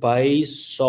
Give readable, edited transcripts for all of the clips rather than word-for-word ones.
2200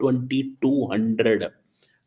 2200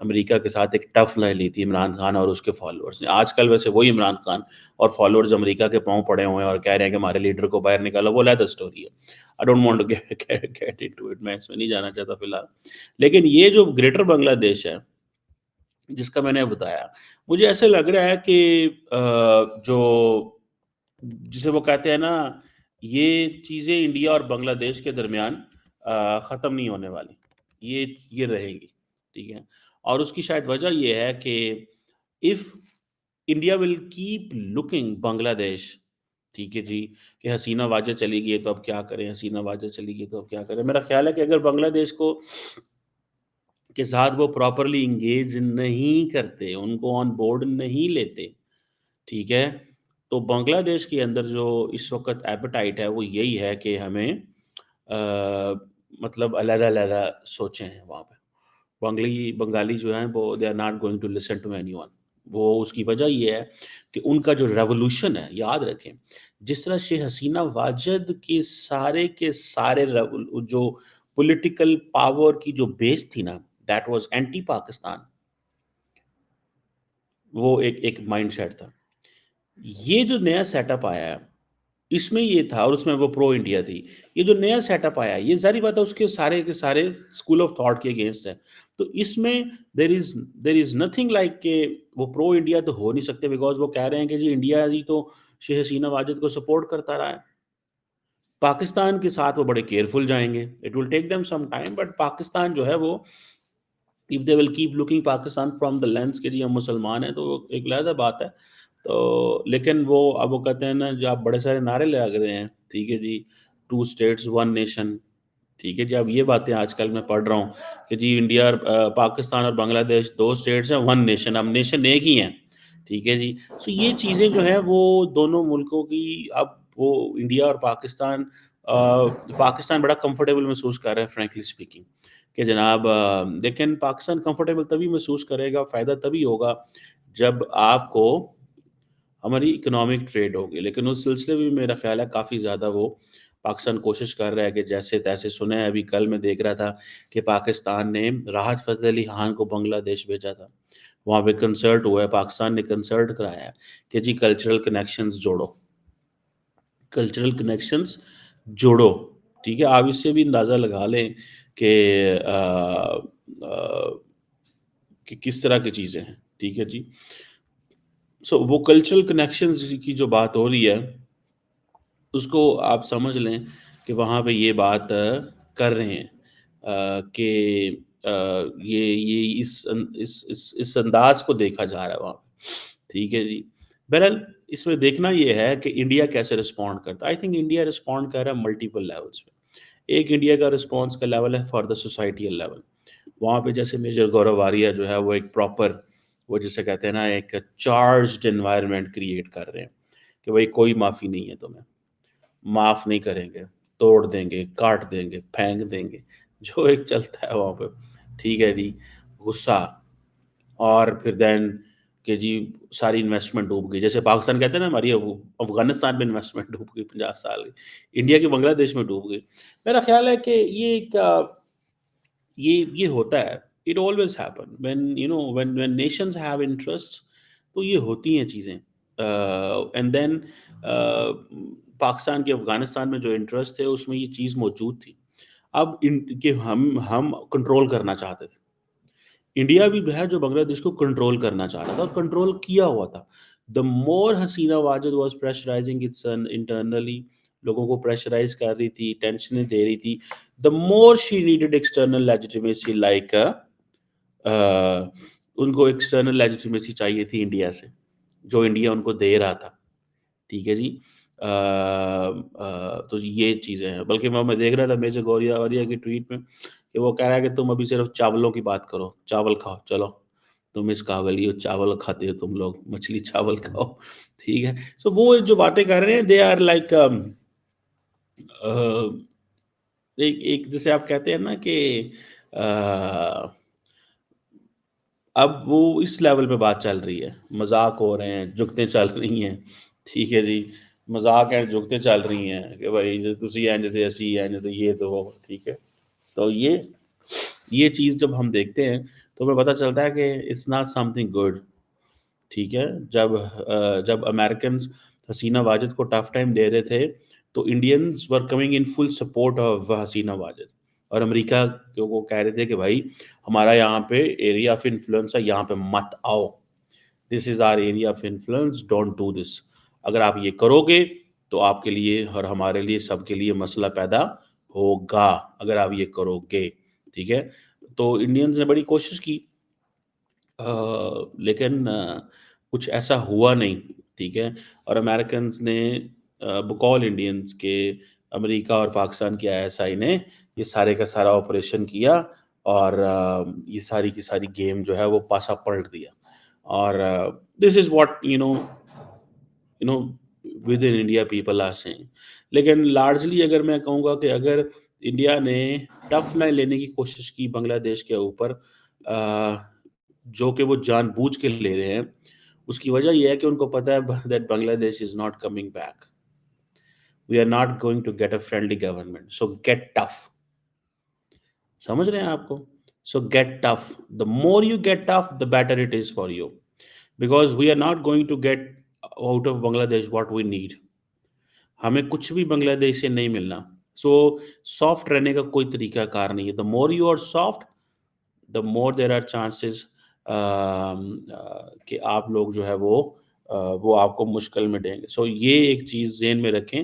امریکہ کے ساتھ ایک ٹف لڑائی لی تھی عمران خان اور اس کے فالوورز نے. آج کل ویسے وہی عمران خان اور فالوورز امریکہ کے پاؤں پڑے ہوئے ہیں اور کہہ رہے ہیں کہ ہمارے لیڈر کو باہر نکالا. وہ علیحدہ اسٹوری ہے. I don't want to get into it. میں اس میں نہیں جانا چاہتا فی الحال. لیکن یہ جو گریٹر بنگلہ دیش ہے جس کا میں نے بتایا, مجھے ایسے لگ رہا ہے کہ جو جسے وہ کہتے ہیں نا, یہ چیزیں انڈیا اور بنگلہ دیش کے درمیان ختم نہیں ہونے والی. یہ رہیں گی. ٹھیک ہے. اور اس کی شاید وجہ یہ ہے کہ if India will keep looking Bangladesh, ٹھیک ہے جی, کہ حسینہ واجد چلی گئی تو اب کیا کریں, حسینہ واجد چلی گئی تو اب کیا کریں. میرا خیال ہے کہ اگر بنگلہ دیش کو کے ساتھ وہ پراپرلی انگیج نہیں کرتے, ان کو آن بورڈ نہیں لیتے, ٹھیک ہے, تو بنگلہ دیش کے اندر جو اس وقت ایپیٹائٹ ہے وہ یہی ہے کہ ہمیں مطلب علیحدہ علیحدہ سوچیں ہیں وہاں پہ. بنگالی جو ہیں وہ they are not going to listen to anyone. وہ اس کی وجہ یہ ہے کہ ان کا جو ریولوشن ہے, یاد رکھیں جس طرح شیخ حسینہ واجد کے سارے جو پولیٹیکل پاور کی جو بیس تھی نا, دیٹ واز اینٹی پاکستان. وہ ایک مائنڈ سیٹ تھا. یہ جو نیا سیٹ اپ آیا ہے اس میں یہ تھا, اور اس میں وہ پرو انڈیا تھی. یہ جو نیا سیٹ اپ آیا یہ ظاہری بات ہے اس کے سارے اسکول آف تھاٹ کے اگینسٹ ہے. تو اس میں دیر از نتھنگ لائک کہ وہ پرو انڈیا تو ہو نہیں سکتے, بیکاز وہ کہہ رہے ہیں کہ جی انڈیا جی تو شیخ حسینہ واجد کو سپورٹ کرتا رہا ہے. پاکستان کے ساتھ وہ بڑے کیئرفل جائیں گے. It will take them some time, but Pakistan جو ہے وہ if they will keep looking Pakistan from the lens کہ جی ہم مسلمان ہیں, تو ایک علیحدہ بات ہے. تو لیکن وہ اب وہ کہتے ہیں نا, جو آپ بڑے سارے نعرے لے رہے ہیں, ٹھیک ہے جی, 2 states 1 nation, ٹھیک ہے جی. اب یہ باتیں آج کل میں پڑھ رہا ہوں کہ جی انڈیا اور پاکستان اور بنگلہ دیش 2 states ہیں, 1 nation, اب نیشن ایک ہی ہیں, ٹھیک ہے جی. سو یہ چیزیں جو ہیں وہ دونوں ملکوں کی, اب وہ انڈیا اور پاکستان بڑا کمفرٹیبل محسوس کر رہا ہے فرینکلی اسپیکنگ, کہ جناب لیکن پاکستان کمفرٹیبل تبھی محسوس کرے گا, فائدہ تبھی ہوگا جب آپ کو ہماری اکنامک ٹریڈ ہوگی. لیکن اس سلسلے میں میرا خیال ہے کافی زیادہ وہ پاکستان کوشش کر رہا ہے کہ جیسے تیسے. سنے ابھی کل میں دیکھ رہا تھا کہ پاکستان نے راحت فتح علی خان کو بنگلہ دیش بھیجا تھا, وہاں پہ کنسرٹ ہوا ہے, پاکستان نے کنسرٹ کرایا ہے کہ جی کلچرل کنیکشنز جوڑو, کلچرل کنیکشنز جوڑو. ٹھیک ہے. آپ اس سے بھی اندازہ لگا لیں کہ کس طرح کی چیزیں ہیں. ٹھیک ہے جی. سو وہ کلچرل کنیکشنز کی جو بات ہو رہی ہے اس کو آپ سمجھ لیں کہ وہاں پہ یہ بات کر رہے ہیں کہ یہ اس انداز کو دیکھا جا رہا ہے وہاں پہ. ٹھیک ہے جی. بہرحال اس میں دیکھنا یہ ہے کہ انڈیا کیسے رسپونڈ کرتا ہے. آئی تھنک انڈیا رسپونڈ کر رہا ہے ملٹیپل لیولس پہ. ایک انڈیا کا رسپانس کا لیول ہے فار دا سوسائٹیل لیول. وہاں پہ جیسے میجر گورو واریہ جو ہے وہ ایک پراپر, وہ جسے کہتے ہیں نا, ایک چارجڈ انوائرمنٹ کریٹ کر رہے ہیں کہ بھائی کوئی معافی نہیں ہے, تمہیں معاف نہیں کریں گے, توڑ دیں گے, کاٹ دیں گے, پھینک دیں گے, جو ایک چلتا ہے وہاں پہ. ٹھیک ہے جی. غصہ, اور پھر دین کہ جی ساری انویسٹمنٹ ڈوب گئی. جیسے پاکستان کہتے ہیں نا ہماری افغانستان میں انویسٹمنٹ ڈوب گئی 50 سال کی, انڈیا کی بنگلہ دیش میں ڈوب گئی. میرا خیال ہے کہ یہ ایک یہ ہوتا ہے. It always happen when you know when nations have interest, تو یہ ہوتی ہیں چیزیں. اینڈ دین پاکستان کے افغانستان میں جو انٹرسٹ ہے اس میں یہ چیز موجود تھی. اب کہ ہم کنٹرول کرنا چاہتے تھے. انڈیا بھی ہے جو بنگلہ دیش کو کنٹرول کرنا چاہ رہا تھا, اور کنٹرول کیا ہوا تھا. The more Hasina Wajed was pressurising its internally, لوگوں کو پریشرائز کر رہی تھی, ٹینشنیں دے رہی تھی. دا مور she needed external legitimacy, like ان کو ایکسٹرنل لیجیٹیمیسی چاہیے تھی انڈیا سے, جو انڈیا ان کو دے رہا تھا. ٹھیک ہے جی. تو یہ چیزیں ہیں. بلکہ میں دیکھ رہا تھا میجر گوریا کی ٹویٹ میں کہ وہ کہہ رہا ہے کہ تم ابھی صرف چاولوں کی بات کرو, چاول کھاؤ, چلو تم اس قابل ہی ہو, چاول کھاتے ہو تم لوگ, مچھلی چاول کھاؤ. ٹھیک ہے. سو وہ جو باتیں کر رہے ہیں دے آر لائک ایک جیسے آپ کہتے ہیں نا کہ اب وہ اس لیول پہ بات چل رہی ہے, مذاق ہو رہے ہیں, جگتیں چل رہی ہیں. ٹھیک ہے جی. مذاق ہیں, جگتیں چل رہی ہیں کہ بھائی تسی ہیں جیسے اسی ہیں جیسے یہ تو وہ. ٹھیک ہے. تو یہ چیز جب ہم دیکھتے ہیں تو ہمیں پتہ چلتا ہے کہ it's not something good. ٹھیک ہے. جب امریکنز حسینہ واجد کو ٹف ٹائم دے رہے تھے تو Indians were coming in full support of Hasina Wajed, اور امریکہ کو کہہ رہے تھے کہ بھائی ہمارا یہاں پہ ایریا آف انفلوئنس ہے, یہاں پہ مت آؤ, this is our area of influence, don't do this. اگر آپ یہ کرو گے تو آپ کے لیے اور ہمارے لیے سب کے لیے مسئلہ پیدا ہوگا اگر آپ یہ کرو گے. ٹھیک ہے. تو انڈینز نے بڑی کوشش کی, لیکن کچھ ایسا ہوا نہیں. ٹھیک ہے. اور امریکنز نے بقول انڈینز کے امریکہ اور پاکستان کی ISI نے یہ سارے کا سارا آپریشن کیا, اور یہ ساری کی ساری گیم جو ہے وہ پاسا پلٹ دیا. اور this is what with in India people are seeing. لیکن لارجلی اگر میں کہوں گا کہ اگر انڈیا نے ٹف لائن لینے کی کوشش کی بنگلہ دیش کے اوپر, جو کہ وہ جان بوجھ کے لے رہے ہیں, اس کی وجہ یہ ہے کہ ان کو پتہ ہے that Bangladesh is not coming back, we are not going to get a friendly government, so get tough. سمجھ رہے ہیں آپ کو؟ So get tough, the more you get tough the better it is for you, because we are not going to get out of Bangladesh what we need. ہمیں کچھ بھی بنگلہ دیش سے نہیں ملنا. سو سافٹ رہنے کا کوئی طریقہ کار نہیں ہے. The more you are soft the more there are chances کہ آپ لوگ جو ہے وہ آپ کو مشکل میں دیں گے. سو یہ ایک چیز ذہن میں رکھیں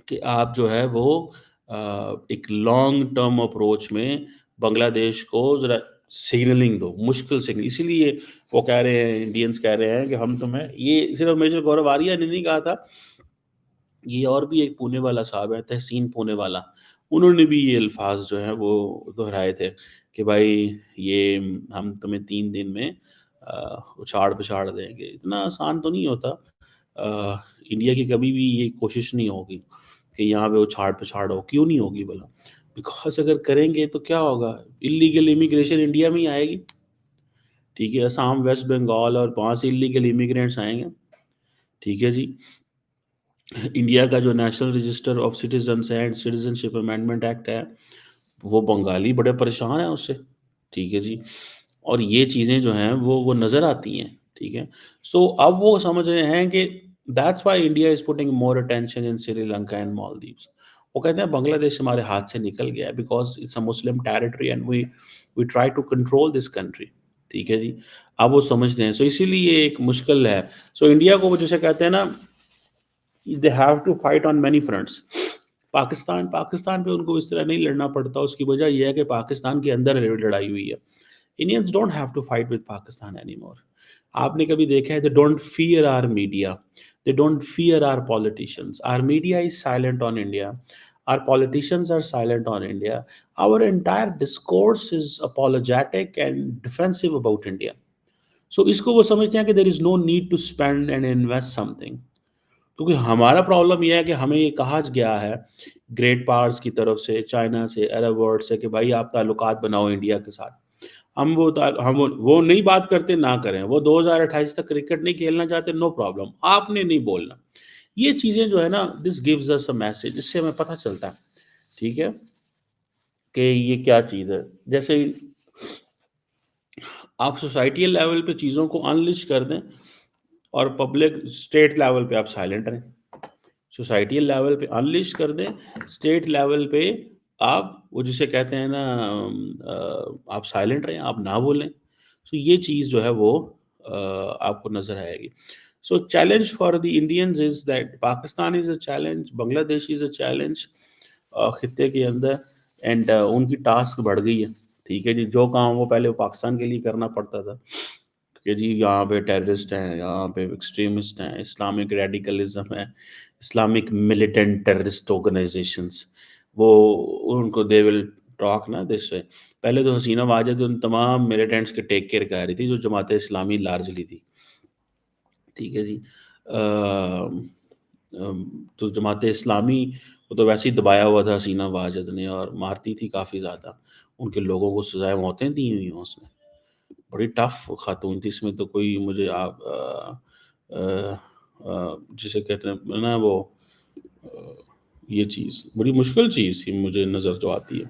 کہ آپ جو ہے وہ ایک لانگ ٹرم اپروچ میں بنگلہ دیش کو ذرا سگنلنگ دو, مشکل سگنل. اسی لیے وہ کہہ رہے ہیں, انڈینز کہہ رہے ہیں کہ ہم تمہیں, یہ صرف میجر گورو آریہ نے نہیں کہا تھا, یہ اور بھی ایک پونے والا صاحب ہے, تحسین پونے والا, انہوں نے بھی یہ الفاظ جو ہیں وہ دہرائے تھے کہ بھائی یہ ہم تمہیں 3 دن میں اچھاڑ پچھاڑ دیں گے. اتنا آسان تو نہیں ہوتا. انڈیا کی کبھی بھی یہ کوشش نہیں ہوگی کہ یہاں پہ اچھاڑ پچھاڑ ہو. کیوں نہیں ہوگی بھلا؟ بیکاز اگر کریں گے تو کیا ہوگا, اللیگل امیگریشن انڈیا میں ہی آئے گی. ٹھیک ہے. آسام, ویسٹ بنگال اور 5 اللیگل امیگرینٹس آئیں گے. ٹھیک ہے جی. انڈیا کا جو نیشنل رجسٹر آف سٹیزنس ہے and citizen ship amendment act ہے, وہ بنگالی بڑے پریشان ہیں اس سے. ٹھیک ہے جی. اور یہ چیزیں جو ہیں وہ نظر آتی ہیں. ٹھیک ہے. سو اب وہ سمجھ رہے ہیں کہ that's why India is putting more attention in Sri Lanka and Maldives. وہ کہتے ہیں بنگلہ دیش ہمارے ہاتھ سے نکل گیا ہے because it's a Muslim territory and we try to control this country. ٹھیک ہے جی. اب وہ سمجھتے ہیں. سو اسی لیے یہ ایک مشکل ہے. سو انڈیا کو وہ جیسے کہتے ہیں نا, they have to fight on many fronts. Pakistan پہ ان کو اس طرح نہیں لڑنا پڑتا. اس کی وجہ یہ ہے کہ پاکستان کے اندر لڑائی ہوئی ہے. Indians don't have to fight with Pakistan anymore. آپ نے کبھی دیکھا ہے they don't fear our media, they don't fear our politicians. Our media is silent on India, our politicians are silent on India, our entire discourse is apologetic and defensive about India. So اس کو وہ سمجھتے ہیں کہ there is no need to spend and invest something. کیونکہ ہمارا problem یہ ہے کہ ہمیں یہ کہا گیا ہے گریٹ پاورز کی طرف سے, چائنا سے, عرب ورلڈ سے, کہ بھائی آپ تعلقات بناؤ انڈیا کے ساتھ. ہم وہ نہیں بات کرتے, نہ کریں. وہ 2028 تک کرکٹ نہیں کھیلنا چاہتے, نو پرابلم, آپ نے نہیں بولنا. یہ چیزیں جو ہے نا, this gives us a message, اس سے ہمیں پتہ چلتا ہے. ٹھیک ہے, کہ یہ کیا چیز ہے. جیسے آپ سوسائٹی لیول پہ چیزوں کو انلش کر دیں اور پبلک اسٹیٹ لیول پہ آپ سائلنٹ رہیں. سوسائٹی لیول پہ انلیش کر دیں, اسٹیٹ لیول پہ آپ وہ جسے کہتے ہیں نا آپ سائلنٹ رہیں, آپ نہ بولیں. سو یہ چیز جو ہے وہ آپ کو نظر آئے گی. So challenge for the Indians is that Pakistan is a challenge, Bangladesh is a challenge خطے کے اندر, اینڈ ان کی ٹاسک بڑھ گئی ہے. ٹھیک ہے جی. جو کام وہ پہلے پاکستان کے لیے کرنا پڑتا تھا کہ جی یہاں پہ ٹیررسٹ ہیں, یہاں پہ ایکسٹریمسٹ ہیں, اسلامک ریڈیکلزم ہے, اسلامک ملیٹنٹ ٹیررسٹ آرگنائزیشنس, وہ ان کو دے ول ٹاک نا دس وے. پہلے تو حسینہ واجد ان تمام ملیٹنٹس کے ٹیک کیئر کر رہی تھی جو جماعت اسلامی لارجلی تھی. ٹھیک ہے جی. تو جماعت اسلامی وہ تو ویسے ہی دبایا ہوا تھا حسینہ واجد نے, اور مارتی تھی کافی زیادہ. ان کے لوگوں کو سزائیں موتیں دی ہوئی ہیں اس نے. بڑی ٹف خاتون تھی. اس میں تو کوئی مجھے آپ جسے کہتے ہیں نا وہ یہ چیز بڑی مشکل چیز تھی مجھے نظر جو آتی ہے.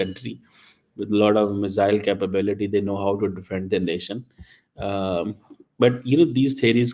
country with a lot of missile capability. They know how to defend their nation. Um, but you know these theories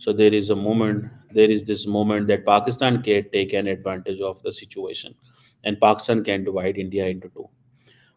So there is this moment that Pakistan can take an advantage of the situation, and Pakistan can divide India into two.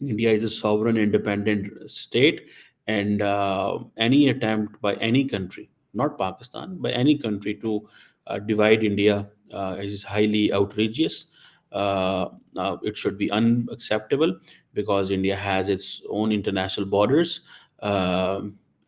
India is a sovereign, independent state, and any attempt by any country, not Pakistan, by any country to divide India is highly outrageous. It should be unacceptable because India has its own international borders. Uh,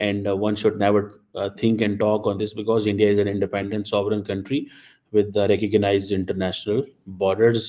and one should never think and talk on this because India is an independent sovereign country with recognized international borders.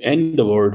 and the world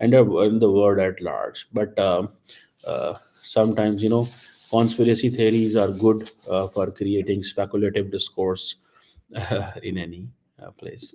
and the world at large. But sometimes, you know, conspiracy theories are good for creating speculative discourse in any place.